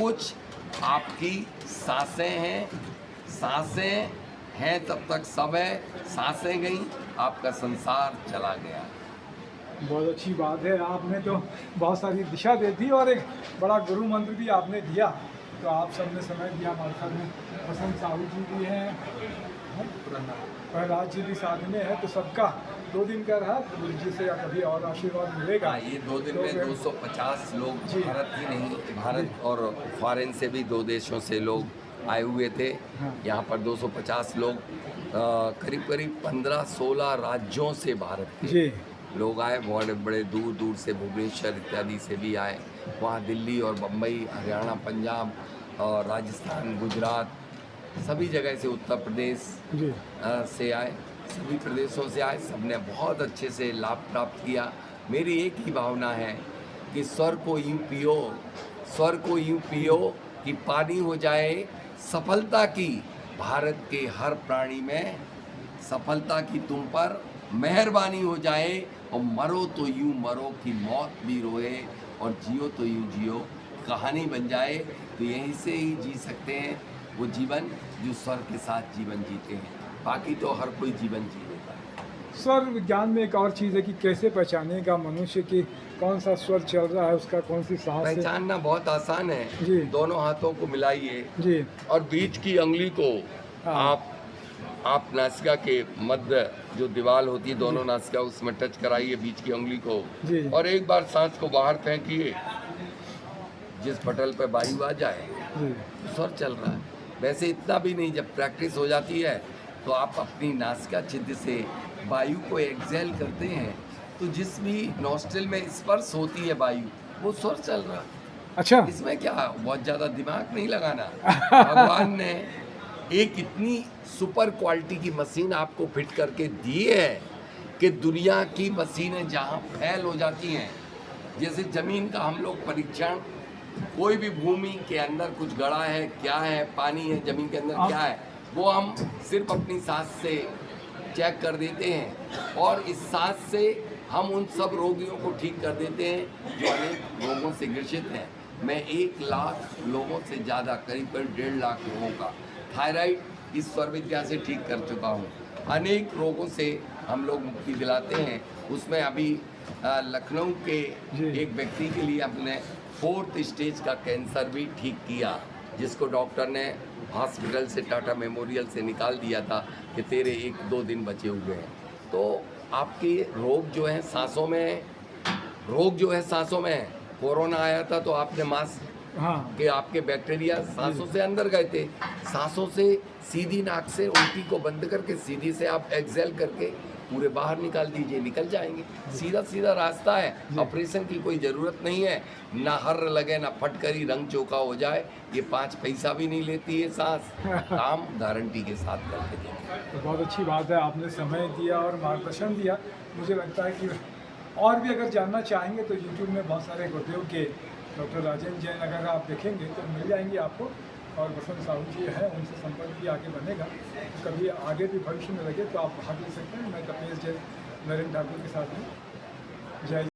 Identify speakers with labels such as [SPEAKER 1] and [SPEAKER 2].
[SPEAKER 1] कुछ आपकी सांसें हैं, सांसें हैं तब तक सब है, सांसें गई आपका संसार चला गया।
[SPEAKER 2] बहुत अच्छी बात है, आपने तो बहुत सारी दिशा दे दी और एक बड़ा गुरु मंत्र भी आपने दिया। तो आप सबने समय दिया, हमारे साथ में बसंत साहू जी भी हैं, प्रहलाद जी भी साथ में है, तो सबका 2 दिन का रहा, गुरु जी से कभी और आशीर्वाद मिलेगा।
[SPEAKER 1] हाँ, ये 2 दिन में 250 लोग भारत ही नहीं, भारत और फॉरेन से भी 2 देशों से लोग आए हुए थे।
[SPEAKER 2] हाँ।
[SPEAKER 1] यहाँ पर 250 लोग करीब करीब 15-16 राज्यों से भारत के
[SPEAKER 2] जी
[SPEAKER 1] लोग आए, बड़े बड़े दूर दूर से, भुवनेश्वर इत्यादि से भी आए। वहाँ दिल्ली और बम्बई, हरियाणा, पंजाब और राजस्थान, गुजरात, सभी जगह से, उत्तर प्रदेश
[SPEAKER 2] जी
[SPEAKER 1] से आए, सभी प्रदेशों से आए। सबने बहुत अच्छे से लाभ प्राप्त किया। मेरी एक ही भावना है कि स्वर को यूँ पियो, स्वर को यूँ पियो कि पानी हो जाए सफलता की भारत के हर प्राणी में, सफलता की तुम पर मेहरबानी हो जाए, और मरो तो यूँ मरो कि मौत भी रोए, और जियो तो यूँ जियो कहानी बन जाए। तो यहीं से ही जी सकते हैं वो जीवन जो स्वर के साथ जीवन जीते हैं, बाकी तो हर कोई जीवन जी लेता है।
[SPEAKER 2] स्वर विज्ञान में एक और चीज़ है कि कैसे पहचानेगा मनुष्य कि कौन सा स्वर चल रहा है, उसका कौन सी सांस है।
[SPEAKER 1] पहचानना बहुत आसान है।
[SPEAKER 2] जी।
[SPEAKER 1] दोनों हाथों को मिलाइए
[SPEAKER 2] जी
[SPEAKER 1] और बीच की अंगुली को
[SPEAKER 2] हाँ।
[SPEAKER 1] आप नासिका के मध्य जो दीवार होती है, दोनों नासिका, उसमें टच कराइए बीच की अंगुली को,
[SPEAKER 2] जी।
[SPEAKER 1] और एक बार सांस को बाहर फेंकिए। जिस पटल पर वायु आ जाए
[SPEAKER 2] जी
[SPEAKER 1] स्वर चल रहा है। वैसे इतना भी नहीं, जब प्रैक्टिस हो जाती है तो आप अपनी नासिका छिद्र से वायु को एक्सेल करते हैं, तो जिस भी नॉस्ट्रिल में स्पर्श होती है वायु, वो स्वर चल रहा है।
[SPEAKER 2] अच्छा
[SPEAKER 1] इसमें क्या बहुत ज़्यादा दिमाग नहीं लगाना। भगवान ने एक इतनी सुपर क्वालिटी की मशीन आपको फिट करके दी है कि दुनिया की मशीनें जहाँ फैल हो जाती हैं, जैसे ज़मीन का हम लोग परीक्षण, कोई भी भूमि के अंदर कुछ गड़ा है, क्या है, पानी है, ज़मीन के अंदर क्या है, वो हम सिर्फ अपनी सांस से चेक कर देते हैं, और इस सांस से हम उन सब रोगियों को ठीक कर देते हैं जो अनेक रोगों से ग्रसित हैं। मैं 1 लाख लोगों से ज़्यादा, करीब 1.5 लाख लोगों का थायराइड इस स्वर विद्या से ठीक कर चुका हूँ। अनेक रोगों से हम लोग मुक्ति दिलाते हैं। उसमें अभी लखनऊ के एक व्यक्ति के लिए हमने 4th स्टेज का कैंसर भी ठीक किया, जिसको डॉक्टर ने हॉस्पिटल से, टाटा मेमोरियल से निकाल दिया था कि तेरे 1-2 दिन बचे हुए हैं। तो आपके रोग जो हैं सांसों में, रोग जो है सांसों में है। कोरोना आया था तो आपने मास्क
[SPEAKER 2] हाँ
[SPEAKER 1] कि आपके बैक्टीरिया सांसों से अंदर गए थे, सांसों से सीधी नाक से उल्टी को बंद करके सीधी से आप एक्सेल करके पूरे बाहर निकाल दीजिए, निकल जाएंगे। सीधा सीधा रास्ता है, ऑपरेशन की कोई ज़रूरत नहीं है, ना हर्र लगे, ना फटकरी, रंग चोखा हो जाए। ये 5 पैसा भी नहीं लेती है सांस, काम गारंटी के साथ करके देंगे।
[SPEAKER 2] तो बहुत अच्छी बात है, आपने समय दिया और मार्गदर्शन दिया। मुझे लगता है कि और भी अगर जानना चाहेंगे तो यूट्यूब में बहुत सारे गुरुदेव के डॉक्टर राजेंद्र जैन अगर आप देखेंगे तो मिल जाएंगे आपको, और बसंत साहू जी हैं, उनसे संपर्क भी आगे बनेगा। कभी आगे भी भविष्य में लगे तो आप भाग ले सकते हैं। मैं कपिलेश जैन, नरेंद्र ठाकुर के साथ हूँ। जय